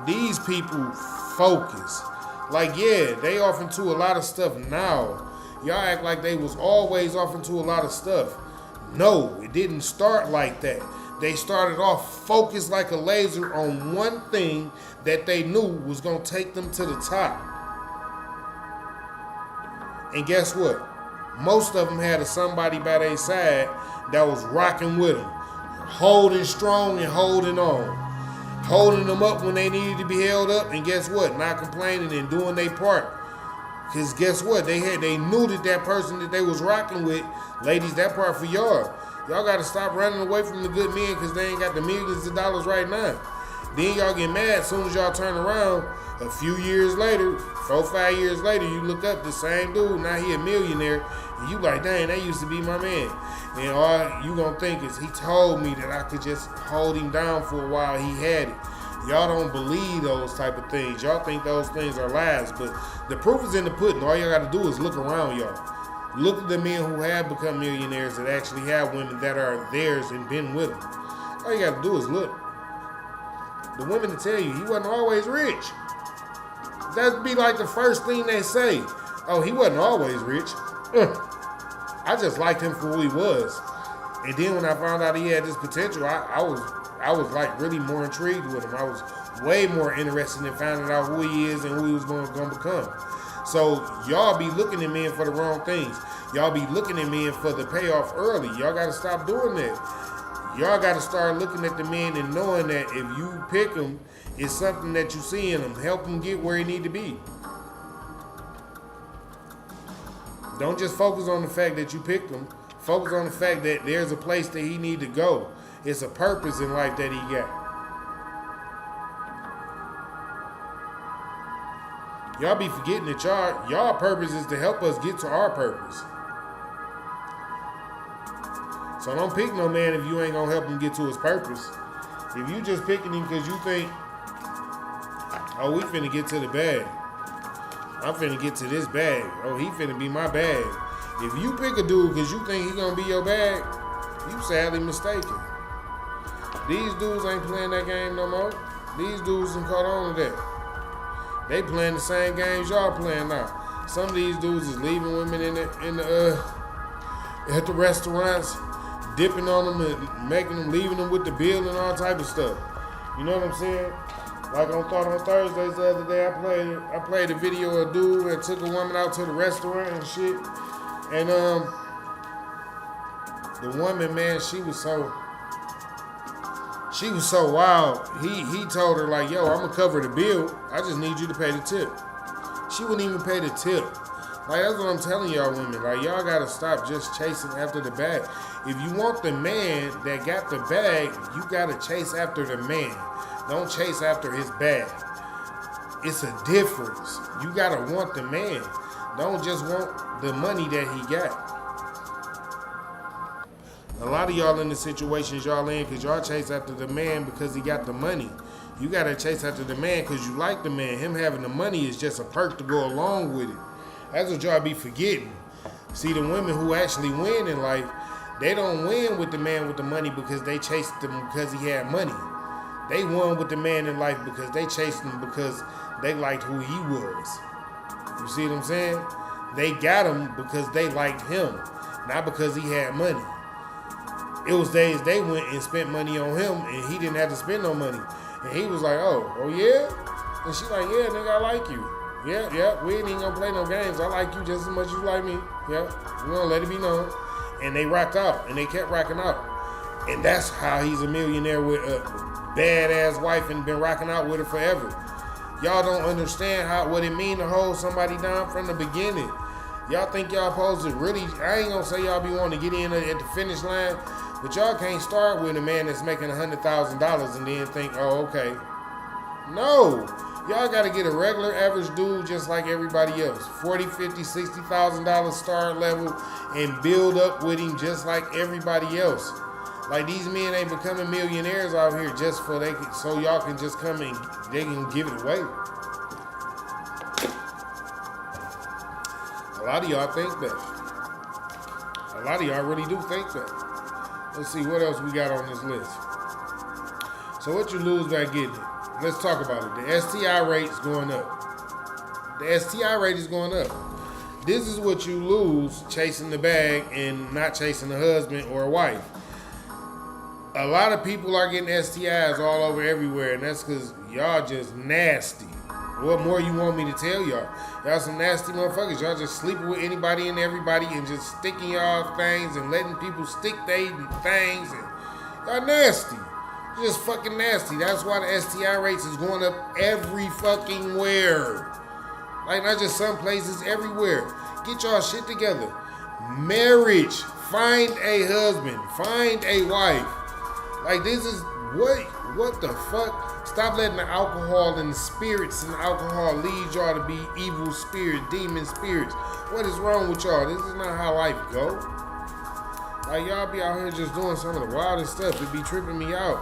These people focus. Like, yeah, they off into a lot of stuff now. Y'all act like they was always off into a lot of stuff. No, it didn't start like that. They started off focused like a laser on one thing that they knew was going to take them to the top. And guess what? Most of them had somebody by their side that was rocking with them, holding strong and holding on, holding them up when they needed to be held up, and guess what? Not complaining and doing their part. Because guess what? They knew that person that they was rocking with, ladies, that part for y'all. Y'all got to stop running away from the good men because they ain't got the millions of dollars right now. Then y'all get mad as soon as y'all turn around a few years later, 4 or 5 years later, you look up the same dude, now he a millionaire, and you like, dang, that used to be my man. And all you gonna think is, he told me that I could just hold him down for a while, he had it. Y'all don't believe those type of things. Y'all think those things are lies, but the proof is in the pudding. All y'all gotta do is look around y'all. Look at the men who have become millionaires that actually have women that are theirs and been with them. All you gotta do is look. The women to tell you, he wasn't always rich. That'd be like the first thing they say. Oh, he wasn't always rich. I just liked him for who he was. And then when I found out he had this potential, I was like really more intrigued with him. I was way more interested in finding out who he is and who he was going to become. So y'all be looking at men for the wrong things. Y'all be looking at men for the payoff early. Y'all got to stop doing that. Y'all got to start looking at the men and knowing that if you pick them, it's something that you see in him. Help him get where he need to be. Don't just focus on the fact that you picked him. Focus on the fact that there's a place that he need to go. It's a purpose in life that he got. Y'all be forgetting that y'all purpose is to help us get to our purpose. So don't pick no man if you ain't gonna help him get to his purpose. If you just picking him because you think, oh, we finna get to the bag. I'm finna get to this bag. Oh, he finna be my bag. If you pick a dude because you think he gonna be your bag, you sadly mistaken. These dudes ain't playing that game no more. These dudes done caught on to that. They playing the same games y'all playing now. Some of these dudes is leaving women at the restaurants, dipping on them and leaving them with the bill and all type of stuff. You know what I'm saying? Like on Thought on Thursdays the other day, I played a video of a dude that took a woman out to the restaurant and shit. And the woman, man, she was so wild. He told her like, yo, I'm gonna cover the bill. I just need you to pay the tip. She wouldn't even pay the tip. Like, that's what I'm telling y'all women. Like, y'all gotta stop just chasing after the bag. If you want the man that got the bag, you gotta chase after the man. Don't chase after his bag. It's a difference. You gotta want the man. Don't just want the money that he got. A lot of y'all in the situations y'all in because y'all chase after the man because he got the money. You gotta chase after the man because you like the man. Him having the money is just a perk to go along with it. That's what y'all be forgetting. See, the women who actually win in life, they don't win with the man with the money because they chased him because he had money. They won with the man in life because they chased him because they liked who he was. You see what I'm saying? They got him because they liked him, not because he had money. It was days they went and spent money on him and he didn't have to spend no money. And he was like, oh yeah? And she like, yeah, nigga, I like you. Yeah, we ain't even gonna play no games. I like you just as much as you like me. Yeah, we gonna let it be known. And they rocked out, and they kept rocking out. And that's how he's a millionaire with a badass wife and been rocking out with her forever. Y'all don't understand what it mean to hold somebody down from the beginning. Y'all think y'all supposed to really, I ain't gonna say y'all be wanting to get in at the finish line, but y'all can't start with a man that's making $100,000 and then think, oh, okay. No. Y'all got to get a regular average dude just like everybody else. $40,000, $50,000, $60,000 start level and build up with him just like everybody else. Like, these men ain't becoming millionaires out here just so y'all can just come and they can give it away. A lot of y'all think that. A lot of y'all really do think that. Let's see what else we got on this list. So what you lose by getting it? Let's talk about it. The STI rate is going up. The STI rate is going up. This is what you lose chasing the bag and not chasing a husband or a wife. A lot of people are getting STIs all over everywhere, and that's because y'all just nasty. What more you want me to tell y'all? Y'all some nasty motherfuckers. Y'all just sleeping with anybody and everybody and just sticking y'all things and letting people stick their things. And y'all nasty. You're just fucking nasty. That's why the STI rates is going up every fucking where. Like, not just some places, everywhere. Get y'all shit together. Marriage. Find a husband. Find a wife. Like, this is, what the fuck? Stop letting the alcohol and the spirits and the alcohol lead y'all to be evil spirits, demon spirits. What is wrong with y'all? This is not how life go. Like, y'all be out here just doing some of the wildest stuff. It be tripping me out.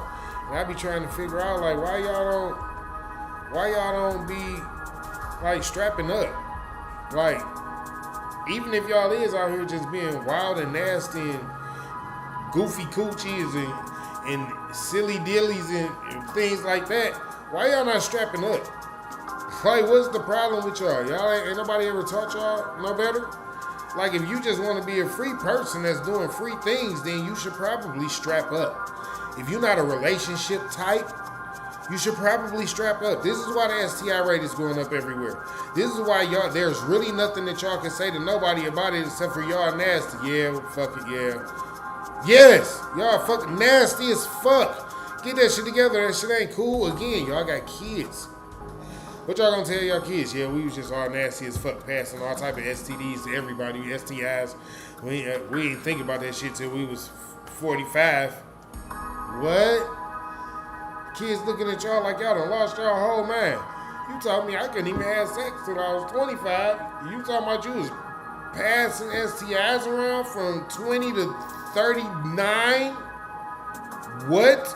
And I be trying to figure out, like, why y'all don't be, like, strapping up. Like, even if y'all is out here just being wild and nasty and goofy coochies and silly dillies and things like that, why y'all not strapping up? Like, what's the problem with y'all? Ain't nobody ever taught y'all no better? Like, if you just want to be a free person that's doing free things, then you should probably strap up. If you're not a relationship type, you should probably strap up. This is why the STI rate is going up everywhere. This is why there's really nothing that y'all can say to nobody about it except for y'all nasty. Yeah, fuck it, yeah. Yes, y'all fucking nasty as fuck. Get that shit together. That shit ain't cool. Again, y'all got kids. What y'all gonna tell y'all kids? Yeah, we was just all nasty as fuck, passing all type of STDs to everybody, STIs. We ain't think about that shit till we was 45. What? Kids looking at y'all like y'all done lost y'all whole mind. You told me I couldn't even have sex till I was 25. You talking about you was passing STIs around from 20 to 39? What?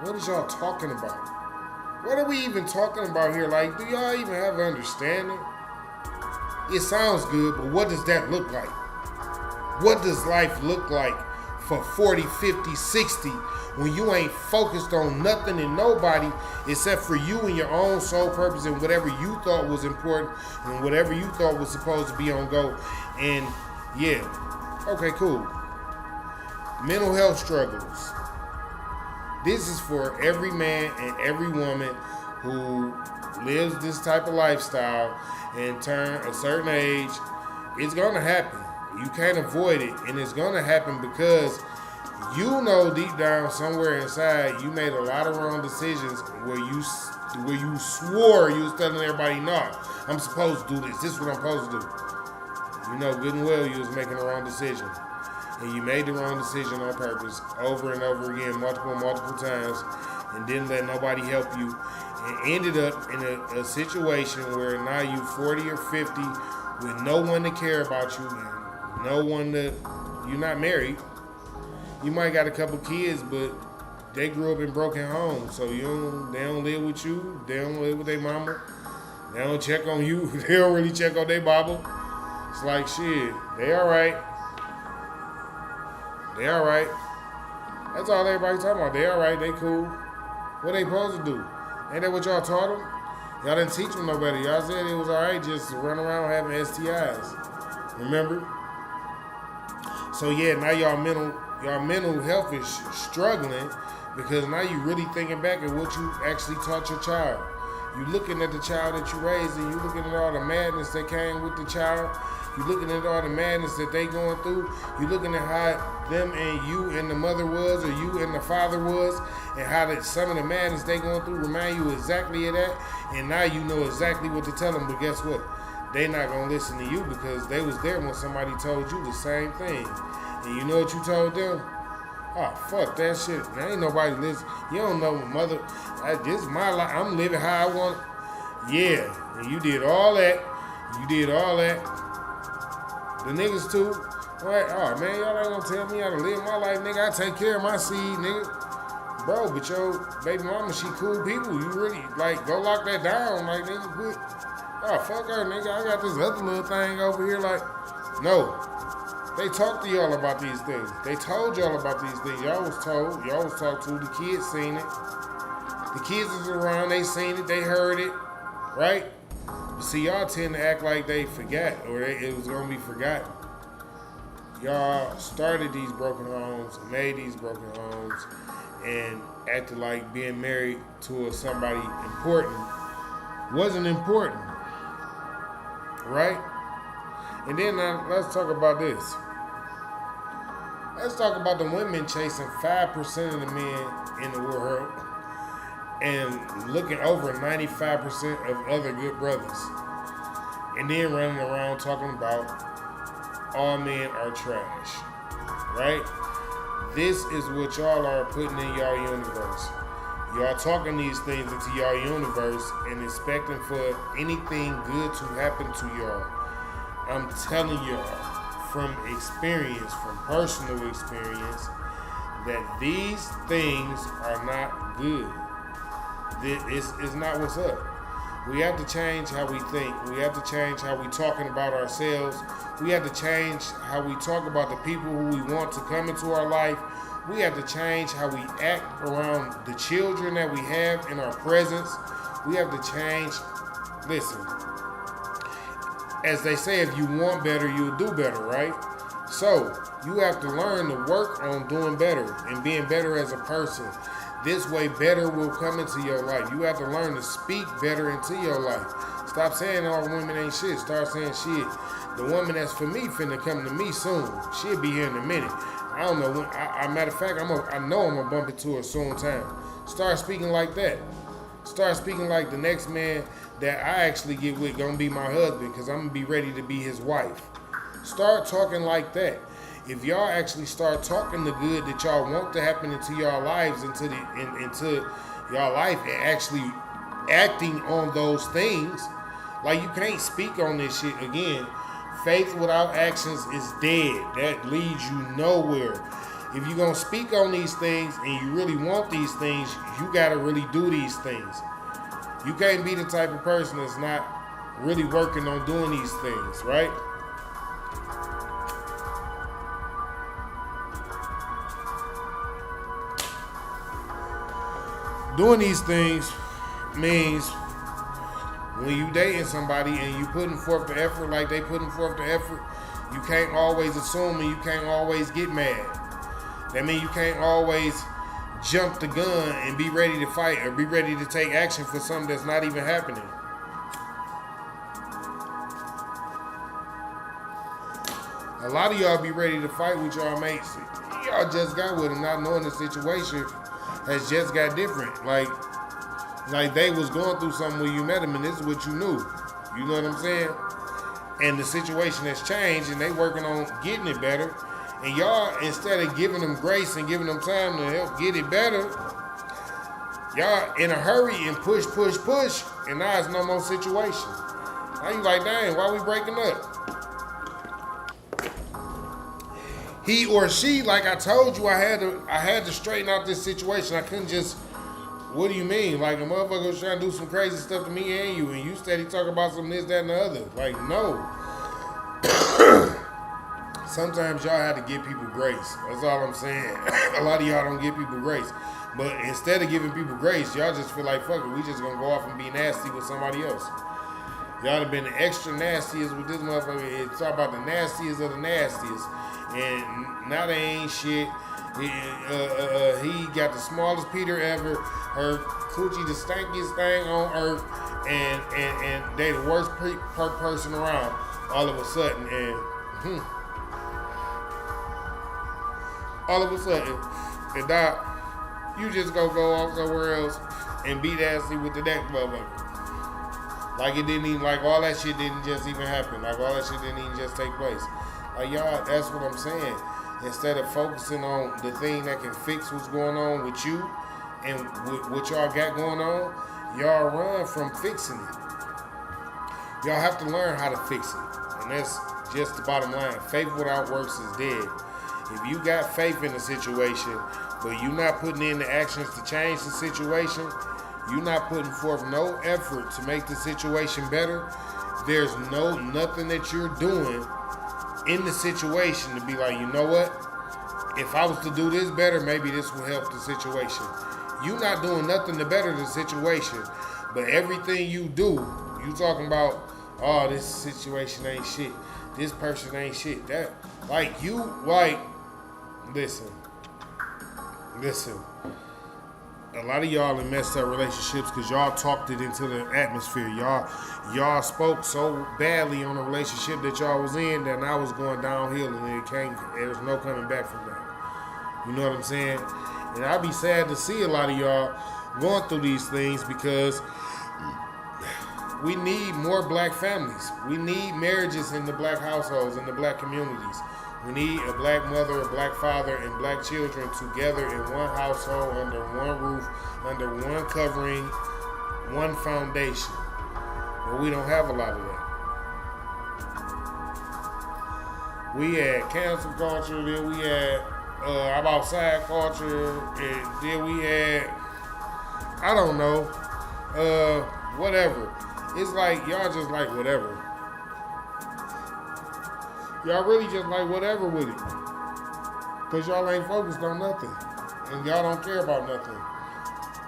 What is y'all talking about? What are we even talking about here? Like, do y'all even have an understanding? It sounds good, but what does that look like? What does life look like for 40, 50, 60 when you ain't focused on nothing and nobody except for you and your own sole purpose and whatever you thought was important and whatever you thought was supposed to be on go? And yeah, okay, cool. Mental health struggles. This is for every man and every woman who lives this type of lifestyle and turn a certain age. It's gonna happen. You can't avoid it, and it's gonna happen because you know deep down somewhere inside you made a lot of wrong decisions where you swore you was telling everybody, no, I'm supposed to do this. This is what I'm supposed to do. You know good and well you was making the wrong decision. And you made the wrong decision on purpose over and over again, multiple times, and didn't let nobody help you. And ended up in a situation where now you 40 or 50 with no one to care about you and no one to, you're not married. You might got a couple kids, but they grew up in broken homes, so they don't live with you. They don't live with their mama. They don't check on you. They don't really check on their Bible. It's like, shit, they all right. They all right. That's all everybody talking about. They all right. They cool. What they supposed to do? Ain't that what y'all taught them? Y'all didn't teach them no better. Y'all said it was all right just to run around having STIs. Remember? So yeah, now y'all mental health is struggling because now you really thinking back at what you actually taught your child. You looking at the child that you raised and you looking at all the madness that came with the child. You looking at all the madness that they going through. You looking at how them and you and the mother was, or you and the father was, and how that some of the madness they going through remind you exactly of that. And now you know exactly what to tell them. But guess what? They not gonna listen to you because they was there when somebody told you the same thing. And you know what you told them? Oh, fuck that shit. There ain't nobody listen. You don't know my mother. This is my life. I'm living how I want. Yeah. And you did all that. You did all that. The niggas too. Like, oh man, y'all ain't gonna tell me how to live my life, nigga. I take care of my seed, nigga. Bro, but your baby mama, she cool people. You really, like, go lock that down. Like, nigga, quit. Oh, fuck her, nigga. I got this other little thing over here. Like, no. They talked to y'all about these things. They told y'all about these things. Y'all was told. Y'all was talked to. The kids seen it. The kids was around. They seen it. They heard it. Right? See, y'all tend to act like they forgot or it was going to be forgotten. Y'all started these broken homes, made these broken homes, and acted like being married to somebody important wasn't important. Right? And then let's talk about this. Let's talk about the women chasing 5% of the men in the world and looking over 95% of other good brothers. And then running around talking about all men are trash. Right? This is what y'all are putting in y'all universe. Y'all talking these things into y'all universe and expecting for anything good to happen to y'all. I'm telling y'all from experience, from personal experience, that these things are not good. It's not what's up. We have to change how we think. We have to change how we talking about ourselves. We have to change how we talk about the people who we want to come into our life. We have to change how we act around the children that we have in our presence. We have to change. Listen, as they say, if you want better, you'll do better, right? So you have to learn to work on doing better and being better as a person. This way, better will come into your life. You have to learn to speak better into your life. Stop saying all women ain't shit. Start saying shit. The woman that's for me finna come to me soon. She'll be here in a minute. I don't know when. Matter of fact, I know I'm gonna bump into her soon time. Start speaking like that. Start speaking like the next man that I actually get with gonna be my husband, because I'm gonna be ready to be his wife. Start talking like that. If y'all actually start talking the good that y'all want to happen into y'all lives, into y'all life, and actually acting on those things, like you can't speak on this shit again. Faith without actions is dead. That leads you nowhere. If you're gonna speak on these things and you really want these things, you gotta really do these things. You can't be the type of person that's not really working on doing these things, right? Doing these things means when you dating somebody and you putting forth the effort like they putting forth the effort, you can't always assume and you can't always get mad. That means you can't always jump the gun and be ready to fight or be ready to take action for something that's not even happening. A lot of y'all be ready to fight with y'all mates. Y'all just got with them, not knowing the situation has just got different. Like they was going through something when you met them, and this is what you knew. You know what I'm saying? And the situation has changed, and they working on getting it better. And y'all, instead of giving them grace and giving them time to help get it better, y'all in a hurry and push, and now it's no more situation. Now you like, dang, why we breaking up? He or she, like I told you, I had to straighten out this situation. I couldn't just, what do you mean? Like a motherfucker was trying to do some crazy stuff to me and you steady talking about some this, that, and the other. Like, no. Sometimes y'all have to give people grace. That's all I'm saying. A lot of y'all don't give people grace. But instead of giving people grace, y'all just feel like, fuck it, we just gonna go off and be nasty with somebody else. Y'all have been the extra nastiest with this motherfucker. It's talk about the nastiest of the nastiest. And now they ain't shit. He got the smallest Peter ever. Her coochie the stankiest thing on earth. And they the worst person around all of a sudden. And all of a sudden, and Doc, you just go off somewhere else and be nasty with the next motherfucker. Like it didn't even, like all that shit didn't just even happen. Like all that shit didn't even just take place. Like y'all, that's what I'm saying. Instead of focusing on the thing that can fix what's going on with you and what y'all got going on, y'all run from fixing it. Y'all have to learn how to fix it. And that's just the bottom line. Faith without works is dead. If you got faith in the situation, but you not putting in the actions to change the situation, you not putting forth no effort to make the situation better, there's nothing that you're doing in the situation to be like, you know what? If I was to do this better, maybe this will help the situation. You not doing nothing to better the situation, but everything you do, you talking about, oh, this situation ain't shit. This person ain't shit. That, like, you, like, listen. A lot of y'all in messed up relationships because y'all talked it into the atmosphere. Y'all spoke so badly on the relationship that y'all was in that now it's going downhill and there's no coming back from that. You know what I'm saying? And I'd be sad to see a lot of y'all going through these things because we need more black families. We need marriages in the black households, in the black communities. We need a black mother, a black father, and black children together in one household, under one roof, under one covering, one foundation. But we don't have a lot of that. We had cancel culture, then we had I'm outside culture, and then we had, I don't know, whatever. It's like, y'all just like whatever. Y'all really just like whatever with it. Because y'all ain't focused on nothing. And y'all don't care about nothing.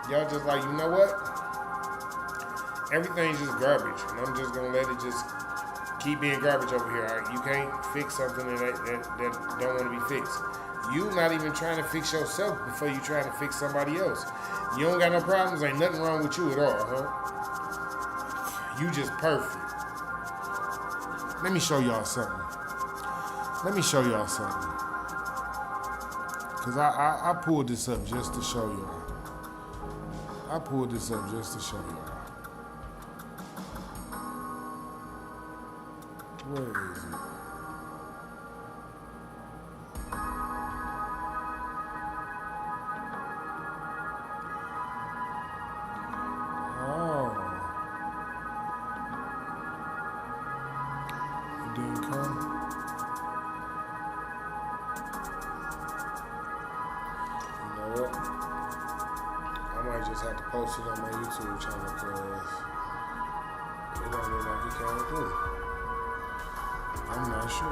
Y'all just like, you know what? Everything's just garbage. And I'm just going to let it just keep being garbage over here. You can't fix something that don't want to be fixed. You not even trying to fix yourself before you trying to fix somebody else. You don't got no problems. Ain't nothing wrong with you at all, huh? You just perfect. Let me show y'all something. Because I pulled this up just to show y'all. Where is it? Oh. It didn't come. I might just have to post it on my YouTube channel because it don't look like it came through. I'm not sure. I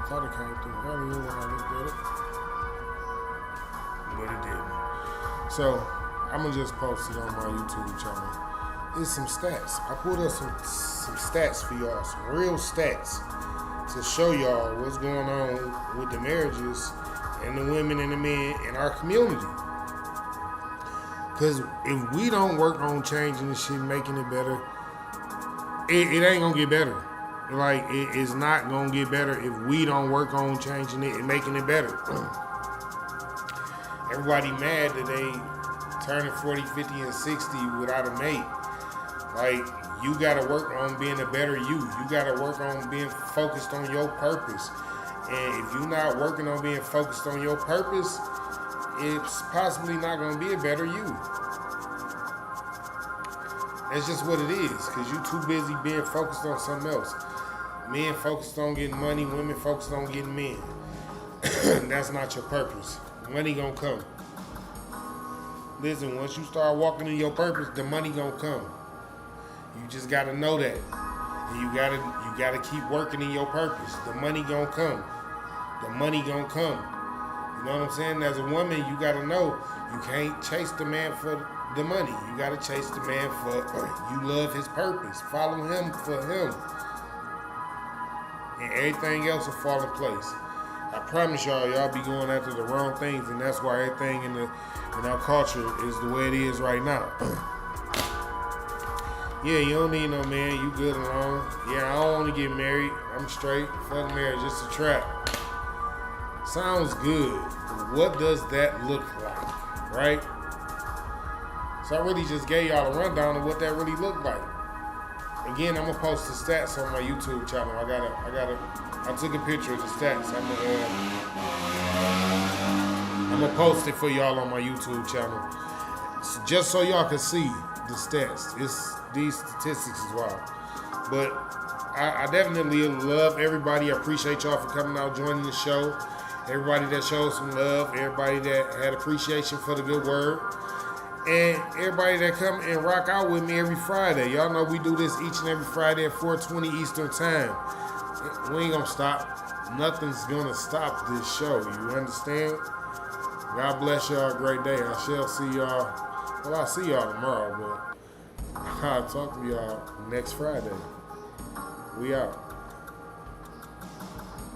thought it came through earlier when I looked at it, but it didn't. So I'm gonna just post it on my YouTube channel. It's some stats. I pulled up some stats for y'all, some real stats to show y'all what's going on with the marriages and the women and the men in our community. Because if we don't work on changing this shit, making it better, it ain't gonna get better. Like, it's not gonna get better if we don't work on changing it and making it better. Everybody mad that they turning 40, 50, and 60 without a mate. Like, you gotta work on being a better you. You gotta work on being focused on your purpose. And if you're not working on being focused on your purpose, it's possibly not gonna be a better you. That's just what it is, because you're too busy being focused on something else. Men focused on getting money, women focused on getting men. That's not your purpose. Money gonna come. Listen, once you start walking in your purpose, the money gonna come. You just gotta know that. And you gotta keep working in your purpose. The money gonna come. The money gonna come. You know what I'm saying? As a woman, you gotta know you can't chase the man for the money. You gotta chase the man for you love his purpose. Follow him for him. And everything else will fall in place. I promise y'all be going after the wrong things, and that's why everything in our culture is the way it is right now. Yeah, you don't need no man, you good alone. Yeah, I don't want to get married. I'm straight. Fuck marriage, it's a trap. Sounds good. What does that look like, right? So I really just gave y'all a rundown of what that really looked like. Again, I'm gonna post the stats on my YouTube channel. I took a picture of the stats. I'm gonna post it for y'all on my YouTube channel, just so y'all can see the stats. These statistics is wild. But I definitely love everybody. I appreciate y'all for coming out, joining the show. Everybody that showed some love, everybody that had appreciation for the good word, and everybody that come and rock out with me every Friday. Y'all know we do this each and every Friday at 4:20 Eastern Time. We ain't gonna stop. Nothing's gonna stop this show. You understand? God bless y'all. Great day. I shall see y'all. Well, I'll see y'all tomorrow, but I'll talk to y'all next Friday. We out.